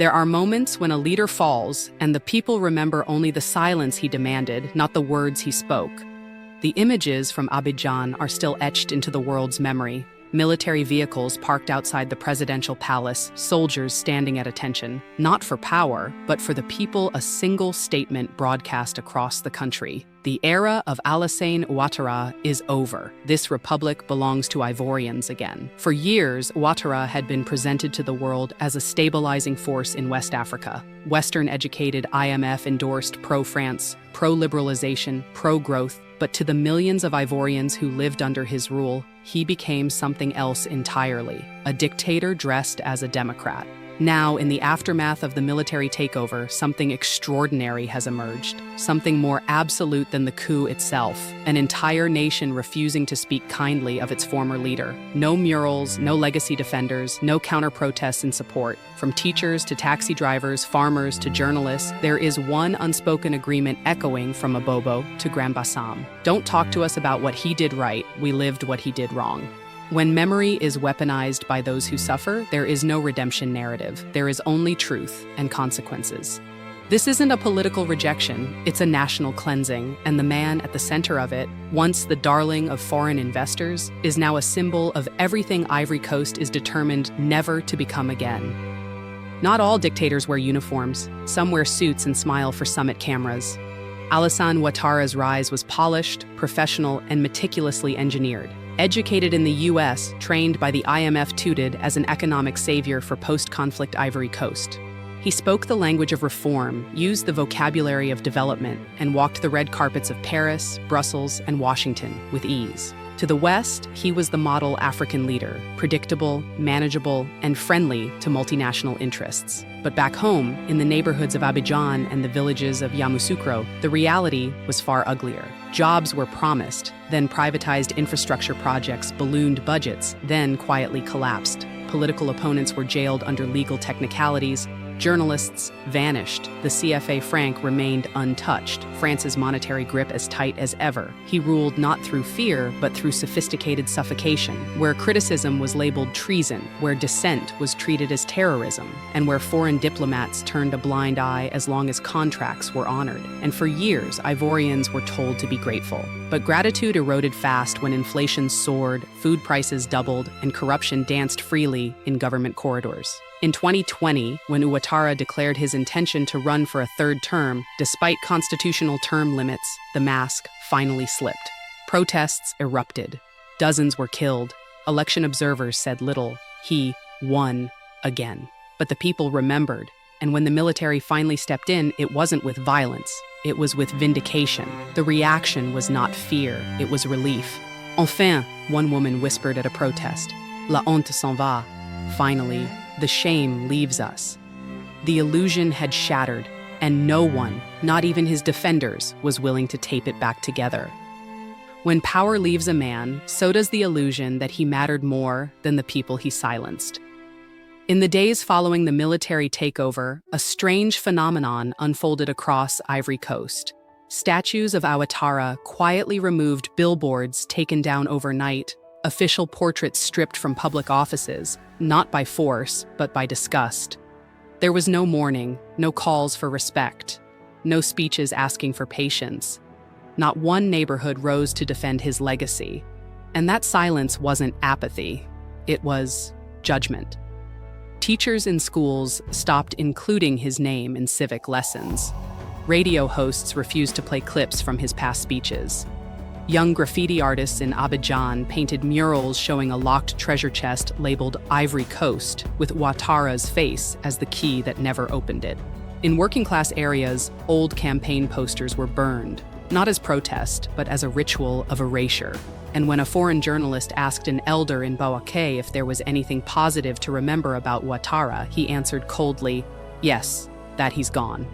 There are moments when a leader falls, and the people remember only the silence he demanded, not the words he spoke. The images from Abidjan are still etched into the world's memory. Military vehicles parked outside the presidential palace, soldiers standing at attention, not for power, but for the people, a single statement broadcast across the country. The era of Alassane Ouattara is over. This republic belongs to Ivorians again. For years, Ouattara had been presented to the world as a stabilizing force in West Africa. Western-educated IMF-endorsed pro-France, pro-liberalization, pro-growth, but to the millions of Ivorians who lived under his rule, he became something else entirely, a dictator dressed as a democrat. Now, in the aftermath of the military takeover, something extraordinary has emerged, something more absolute than the coup itself, an entire nation refusing to speak kindly of its former leader. No murals, no legacy defenders, no counter-protests in support. From teachers to taxi drivers, farmers to journalists, there is one unspoken agreement echoing from Abobo to Grand Bassam. Don't talk to us about what he did right, we lived what he did wrong. When memory is weaponized by those who suffer, there is no redemption narrative. There is only truth and consequences. This isn't a political rejection, it's a national cleansing, and the man at the center of it, once the darling of foreign investors, is now a symbol of everything Ivory Coast is determined never to become again. Not all dictators wear uniforms. Some wear suits and smile for summit cameras. Alassane Ouattara's rise was polished, professional, and meticulously engineered. Educated in the U.S., trained by the IMF, touted as an economic savior for post-conflict Ivory Coast. He spoke the language of reform, used the vocabulary of development, and walked the red carpets of Paris, Brussels, and Washington with ease. To the West, he was the model African leader, predictable, manageable, and friendly to multinational interests. But back home, in the neighborhoods of Abidjan and the villages of Yamoussoukro, the reality was far uglier. Jobs were promised, then privatized infrastructure projects ballooned budgets, then quietly collapsed. Political opponents were jailed under legal technicalities. Journalists vanished. The CFA franc remained untouched, France's monetary grip as tight as ever. He ruled not through fear, but through sophisticated suffocation, where criticism was labeled treason, where dissent was treated as terrorism, and where foreign diplomats turned a blind eye as long as contracts were honored. And for years, Ivorians were told to be grateful. But gratitude eroded fast when inflation soared, food prices doubled, and corruption danced freely in government corridors. In 2020, when Ouattara declared his intention to run for a third term, despite constitutional term limits, the mask finally slipped. Protests erupted. Dozens were killed. Election observers said little. He won again. But the people remembered, and when the military finally stepped in, it wasn't with violence. It was with vindication. The reaction was not fear, it was relief. Enfin, one woman whispered at a protest. La honte s'en va. Finally, the shame leaves us. The illusion had shattered, and no one, not even his defenders, was willing to tape it back together. When power leaves a man, so does the illusion that he mattered more than the people he silenced. In the days following the military takeover, a strange phenomenon unfolded across Ivory Coast. Statues of Ouattara quietly removed, billboards taken down overnight, official portraits stripped from public offices, not by force, but by disgust. There was no mourning, no calls for respect, no speeches asking for patience. Not one neighborhood rose to defend his legacy. And that silence wasn't apathy, it was judgment. Teachers in schools stopped including his name in civic lessons. Radio hosts refused to play clips from his past speeches. Young graffiti artists in Abidjan painted murals showing a locked treasure chest labeled Ivory Coast, with Ouattara's face as the key that never opened it. In working-class areas, old campaign posters were burned, not as protest, but as a ritual of erasure. And when a foreign journalist asked an elder in Bouaké if there was anything positive to remember about Ouattara, he answered coldly, "Yes, that he's gone."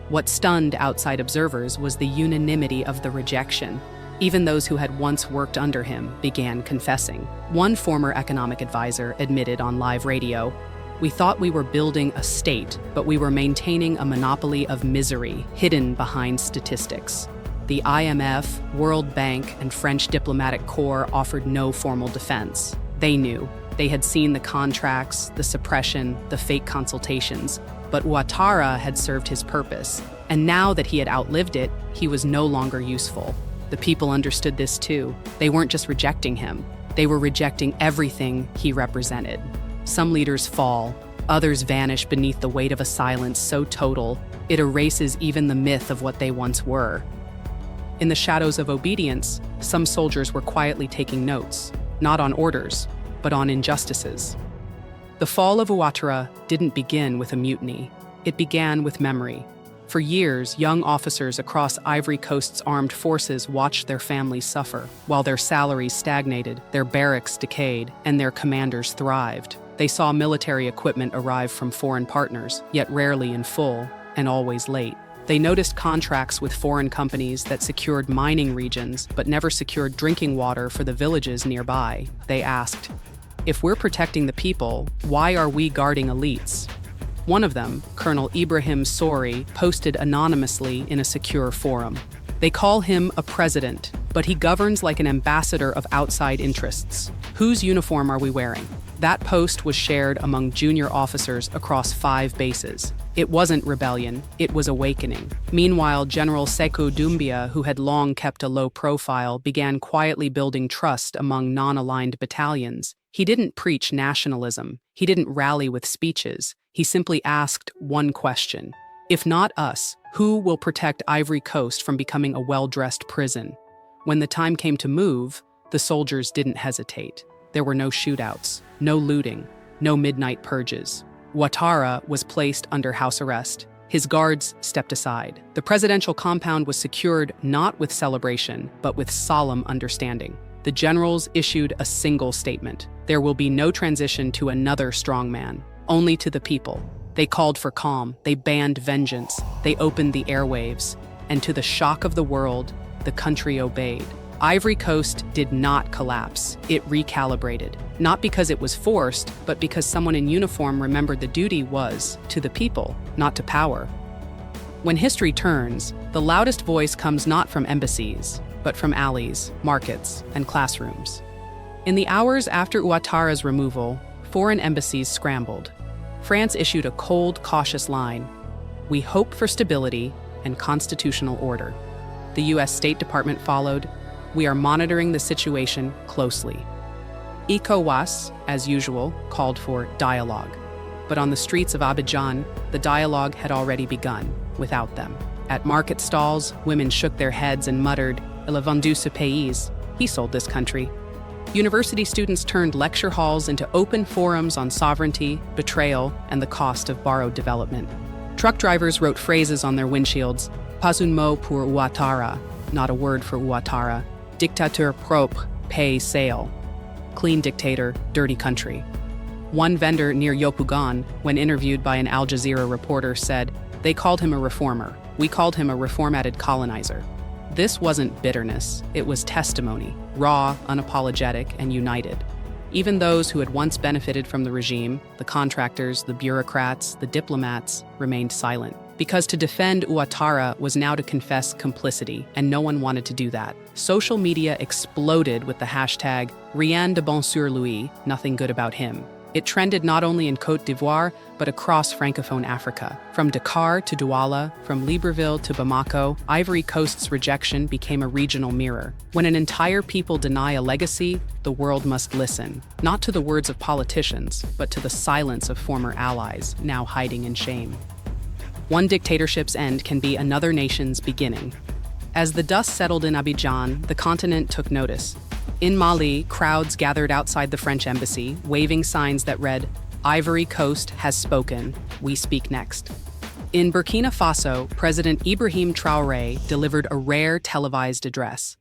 What stunned outside observers was the unanimity of the rejection. Even those who had once worked under him began confessing. One former economic advisor admitted on live radio, "We thought we were building a state, but we were maintaining a monopoly of misery hidden behind statistics." The IMF, World Bank, and French diplomatic corps offered no formal defense. They knew They had seen the contracts, the suppression, the fake consultations, but Ouattara had served his purpose, and now that he had outlived it, he was no longer useful. The people understood this too. They weren't just rejecting him, they were rejecting everything he represented. Some leaders fall, others vanish beneath the weight of a silence so total, it erases even the myth of what they once were. In the shadows of obedience, some soldiers were quietly taking notes, not on orders, but on injustices. The fall of Ouattara didn't begin with a mutiny. It began with memory. For years, young officers across Ivory Coast's armed forces watched their families suffer. While their salaries stagnated, their barracks decayed, and their commanders thrived. They saw military equipment arrive from foreign partners, yet rarely in full, and always late. They noticed contracts with foreign companies that secured mining regions, but never secured drinking water for the villages nearby. They asked, "If we're protecting the people, why are we guarding elites?" One of them, Colonel Ibrahim Sori, posted anonymously in a secure forum. They call him a president, but he governs like an ambassador of outside interests. Whose uniform are we wearing? That post was shared among junior officers across 5 bases. It wasn't rebellion, it was awakening. Meanwhile, General Sekou Doumbia, who had long kept a low profile, began quietly building trust among non-aligned battalions. He didn't preach nationalism, he didn't rally with speeches, he simply asked one question. If not us, who will protect Ivory Coast from becoming a well-dressed prison? When the time came to move, the soldiers didn't hesitate. There were no shootouts, no looting, no midnight purges. Ouattara was placed under house arrest. His guards stepped aside. The presidential compound was secured not with celebration, but with solemn understanding. The generals issued a single statement. There will be no transition to another strongman, only to the people. They called for calm, they banned vengeance, they opened the airwaves, and to the shock of the world, the country obeyed. Ivory Coast did not collapse, it recalibrated. Not because it was forced, but because someone in uniform remembered the duty was to the people, not to power. When history turns, the loudest voice comes not from embassies, but from alleys, markets, and classrooms. In the hours after Ouattara's removal, foreign embassies scrambled. France issued a cold, cautious line: "We hope for stability and constitutional order." The US State Department followed: "We are monitoring the situation closely." ECOWAS, as usual, called for dialogue. But on the streets of Abidjan, the dialogue had already begun, without them. At market stalls, women shook their heads and muttered, "Il a vendu ce pays." He sold this country. University students turned lecture halls into open forums on sovereignty, betrayal, and the cost of borrowed development. Truck drivers wrote phrases on their windshields: "Pas un mot pour Ouattara," not a word for Ouattara. "Dictator propre, pay sale." Clean dictator, dirty country. One vendor near Yopougon, when interviewed by an Al Jazeera reporter, said, "They called him a reformer. We called him a reformatted colonizer." This wasn't bitterness, it was testimony, raw, unapologetic, and united. Even those who had once benefited from the regime, the contractors, the bureaucrats, the diplomats, remained silent. Because to defend Ouattara was now to confess complicity, and no one wanted to do that. Social media exploded with the hashtag Rien de bon sur lui, nothing good about him. It trended not only in Côte d'Ivoire, but across Francophone Africa. From Dakar to Douala, from Libreville to Bamako, Ivory Coast's rejection became a regional mirror. When an entire people deny a legacy, the world must listen, not to the words of politicians, but to the silence of former allies, now hiding in shame. One dictatorship's end can be another nation's beginning. As the dust settled in Abidjan, the continent took notice. In Mali, crowds gathered outside the French embassy, waving signs that read, "Ivory Coast has spoken, we speak next." In Burkina Faso, President Ibrahim Traoré delivered a rare televised address.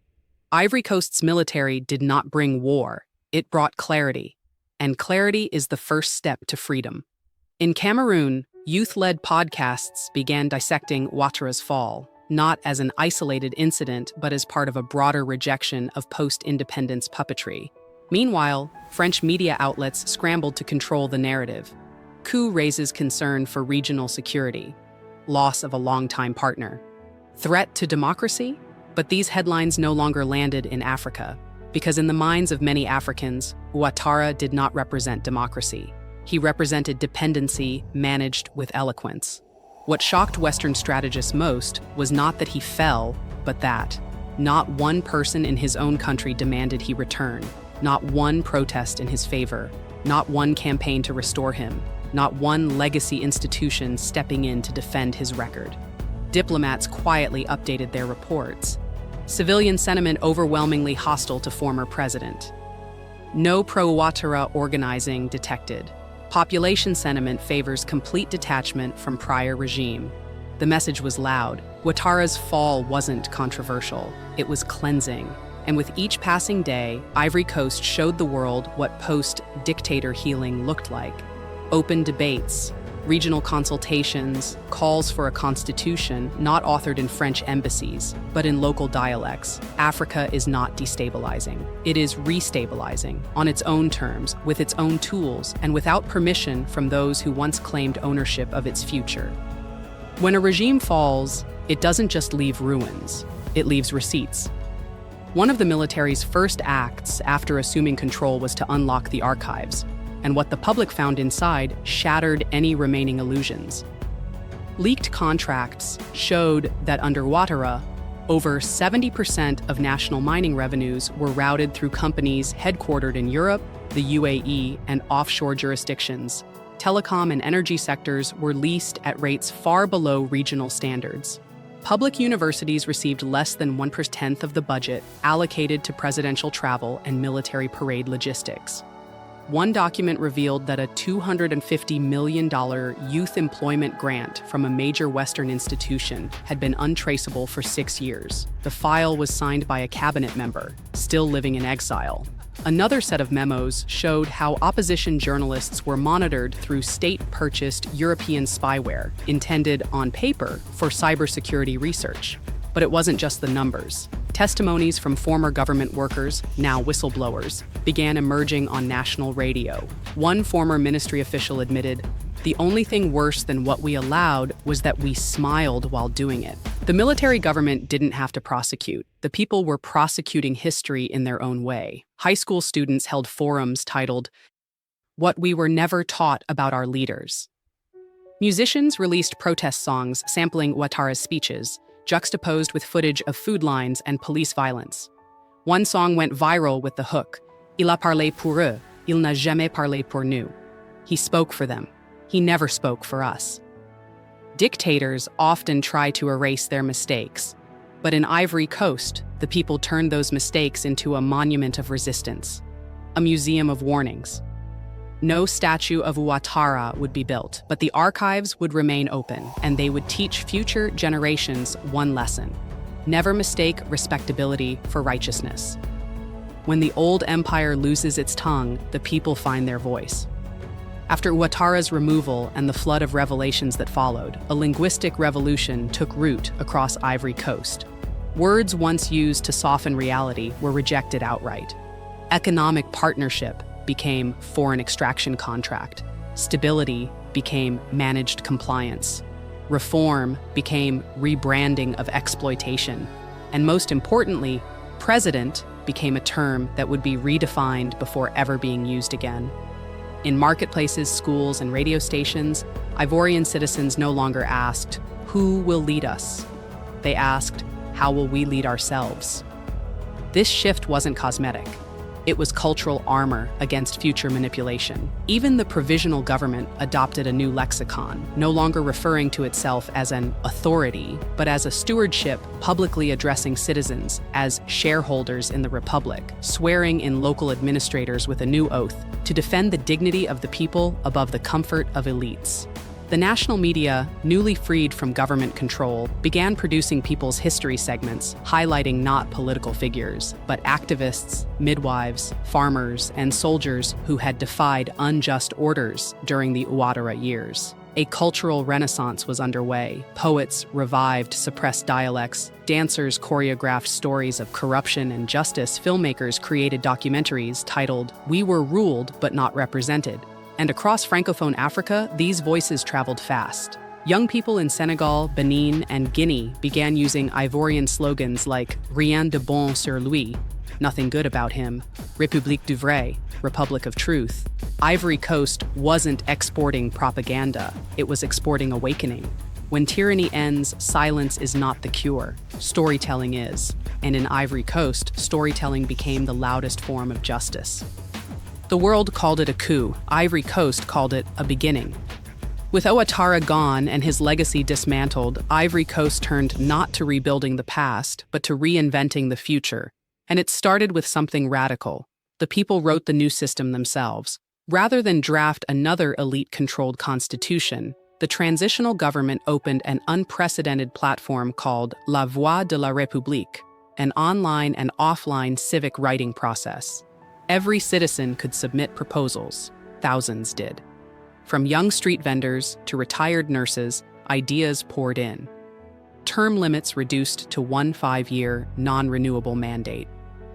Ivory Coast's military did not bring war, it brought clarity. And clarity is the first step to freedom. In Cameroon, youth-led podcasts began dissecting Ouattara's fall, not as an isolated incident, but as part of a broader rejection of post-independence puppetry. Meanwhile, French media outlets scrambled to control the narrative. Coup raises concern for regional security. Loss of a longtime partner. Threat to democracy? But these headlines no longer landed in Africa. Because in the minds of many Africans, Ouattara did not represent democracy. He represented dependency managed with eloquence. What shocked Western strategists most was not that he fell, but that not one person in his own country demanded he return, not one protest in his favor, not one campaign to restore him, not one legacy institution stepping in to defend his record. Diplomats quietly updated their reports. Civilian sentiment overwhelmingly hostile to former president. No pro-Ouattara organizing detected. Population sentiment favors complete detachment from prior regime. The message was loud. Ouattara's fall wasn't controversial. It was cleansing. And with each passing day, Ivory Coast showed the world what post-dictator healing looked like. Open debates, regional consultations, calls for a constitution not authored in French embassies, but in local dialects. Africa is not destabilizing. It is restabilizing, on its own terms, with its own tools, and without permission from those who once claimed ownership of its future. When a regime falls, it doesn't just leave ruins, it leaves receipts. One of the military's first acts after assuming control was to unlock the archives, and what the public found inside shattered any remaining illusions. Leaked contracts showed that under Ouattara, over 70% of national mining revenues were routed through companies headquartered in Europe, the UAE, and offshore jurisdictions. Telecom and energy sectors were leased at rates far below regional standards. Public universities received less than 1% of the budget allocated to presidential travel and military parade logistics. One document revealed that a $250 million youth employment grant from a major Western institution had been untraceable for 6 years. The file was signed by a cabinet member, still living in exile. Another set of memos showed how opposition journalists were monitored through state-purchased European spyware, intended on paper for cybersecurity research. But it wasn't just the numbers. Testimonies from former government workers, now whistleblowers, began emerging on national radio. One former ministry official admitted, "The only thing worse than what we allowed was that we smiled while doing it." The military government didn't have to prosecute. The people were prosecuting history in their own way. High school students held forums titled, "What We Were Never Taught About Our Leaders." Musicians released protest songs sampling Ouattara's speeches, juxtaposed with footage of food lines and police violence. One song went viral with the hook, "Il a parlé pour eux, il n'a jamais parlé pour nous." He spoke for them. He never spoke for us. Dictators often try to erase their mistakes, but in Ivory Coast, the people turned those mistakes into a monument of resistance, a museum of warnings. No statue of Ouattara would be built, but the archives would remain open, and they would teach future generations one lesson: never mistake respectability for righteousness. When the old empire loses its tongue, the people find their voice. After Ouattara's removal and the flood of revelations that followed, a linguistic revolution took root across Ivory Coast. Words once used to soften reality were rejected outright. Economic partnership became foreign extraction contract. Stability became managed compliance. Reform became rebranding of exploitation. And most importantly, president became a term that would be redefined before ever being used again. In marketplaces, schools, and radio stations, Ivorian citizens no longer asked, "Who will lead us?" They asked, "How will we lead ourselves?" This shift wasn't cosmetic. It was cultural armor against future manipulation. Even the provisional government adopted a new lexicon, no longer referring to itself as an authority, but as a stewardship, publicly addressing citizens as shareholders in the republic, swearing in local administrators with a new oath to defend the dignity of the people above the comfort of elites. The national media, newly freed from government control, began producing people's history segments, highlighting not political figures, but activists, midwives, farmers, and soldiers who had defied unjust orders during the Ouattara years. A cultural renaissance was underway. Poets revived suppressed dialects, dancers choreographed stories of corruption and justice, filmmakers created documentaries titled "We Were Ruled But Not Represented." And across Francophone Africa, these voices traveled fast. Young people in Senegal, Benin, and Guinea began using Ivorian slogans like "Rien de bon sur lui," Nothing good about him. République du Vrai, Republic of Truth. Ivory Coast wasn't exporting propaganda, it was exporting awakening. When tyranny ends, silence is not the cure. Storytelling is. And in Ivory Coast, storytelling became the loudest form of justice. The world called it a coup. Ivory Coast called it a beginning. With Ouattara gone and his legacy dismantled, Ivory Coast turned not to rebuilding the past, but to reinventing the future. And it started with something radical. The people wrote the new system themselves. Rather than draft another elite-controlled constitution, the transitional government opened an unprecedented platform called La Voix de la République, an online and offline civic writing process. Every citizen could submit proposals. Thousands did. From young street vendors to retired nurses, ideas poured in. Term limits reduced to one 5-year, non-renewable mandate.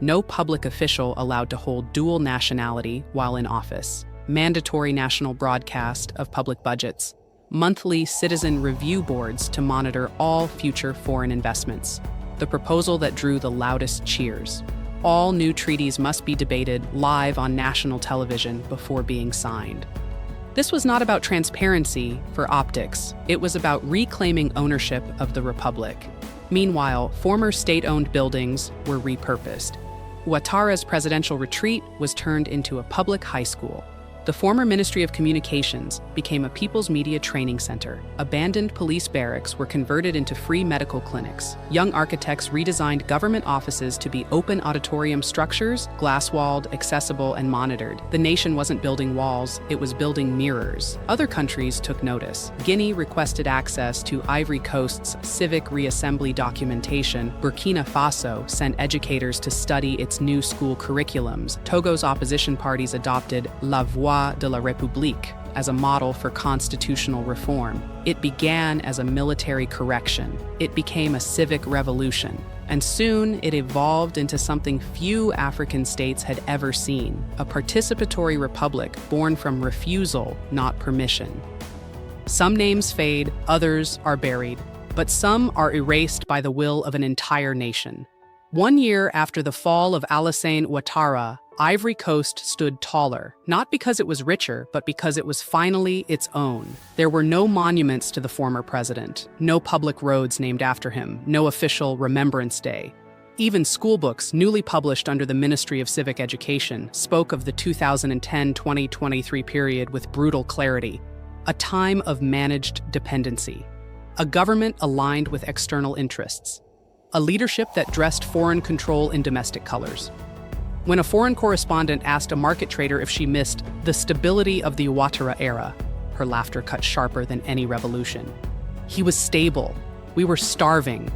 No public official allowed to hold dual nationality while in office. Mandatory national broadcast of public budgets. Monthly citizen review boards to monitor all future foreign investments. The proposal that drew the loudest cheers. All new treaties must be debated live on national television before being signed. This was not about transparency for optics. It was about reclaiming ownership of the republic. Meanwhile, former state-owned buildings were repurposed. Ouattara's presidential retreat was turned into a public high school. The former Ministry of Communications became a people's media training center. Abandoned police barracks were converted into free medical clinics. Young architects redesigned government offices to be open auditorium structures, glass-walled, accessible, and monitored. The nation wasn't building walls, it was building mirrors. Other countries took notice. Guinea requested access to Ivory Coast's civic reassembly documentation. Burkina Faso sent educators to study its new school curriculums. Togo's opposition parties adopted La Voix de la République as a model for constitutional reform. It began as a military correction. It became a civic revolution. And soon it evolved into something few African states had ever seen, a participatory republic born from refusal, not permission. Some names fade, others are buried, but some are erased by the will of an entire nation. 1 year after the fall of Alassane Ouattara, Ivory Coast stood taller, not because it was richer, but because it was finally its own. There were no monuments to the former president, no public roads named after him, no official Remembrance Day. Even schoolbooks, newly published under the Ministry of Civic Education, spoke of the 2010-2023 period with brutal clarity, a time of managed dependency, a government aligned with external interests, a leadership that dressed foreign control in domestic colors. When a foreign correspondent asked a market trader if she missed the stability of the Ouattara era, her laughter cut sharper than any revolution. He was stable. We were starving.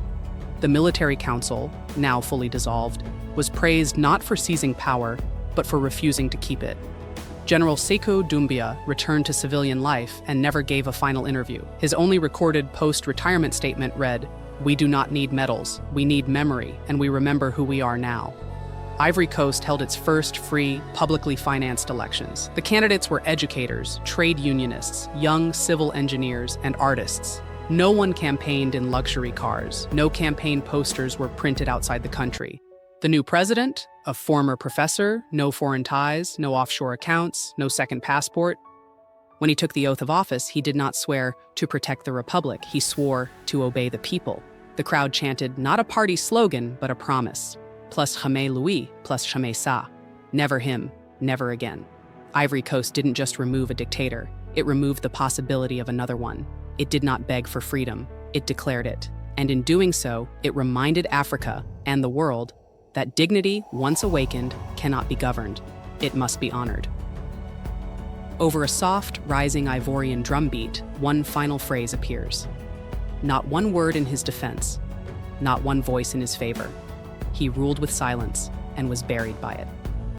The military council, now fully dissolved, was praised not for seizing power, but for refusing to keep it. General Sékou Doumbia returned to civilian life and never gave a final interview. His only recorded post-retirement statement read, "We do not need medals, we need memory, and we remember who we are now." Ivory Coast held its first free, publicly financed elections. The candidates were educators, trade unionists, young civil engineers, and artists. No one campaigned in luxury cars. No campaign posters were printed outside the country. The new president, a former professor, no foreign ties, no offshore accounts, no second passport. When he took the oath of office, he did not swear to protect the republic. He swore to obey the people. The crowd chanted not a party slogan, but a promise. Plus jamais lui, plus jamais ça. Never him, never again. Ivory Coast didn't just remove a dictator, it removed the possibility of another one. It did not beg for freedom, it declared it. And in doing so, it reminded Africa and the world that dignity, once awakened, cannot be governed. It must be honored. Over a soft, rising Ivorian drumbeat, one final phrase appears. Not one word in his defense, not one voice in his favor. He ruled with silence and was buried by it.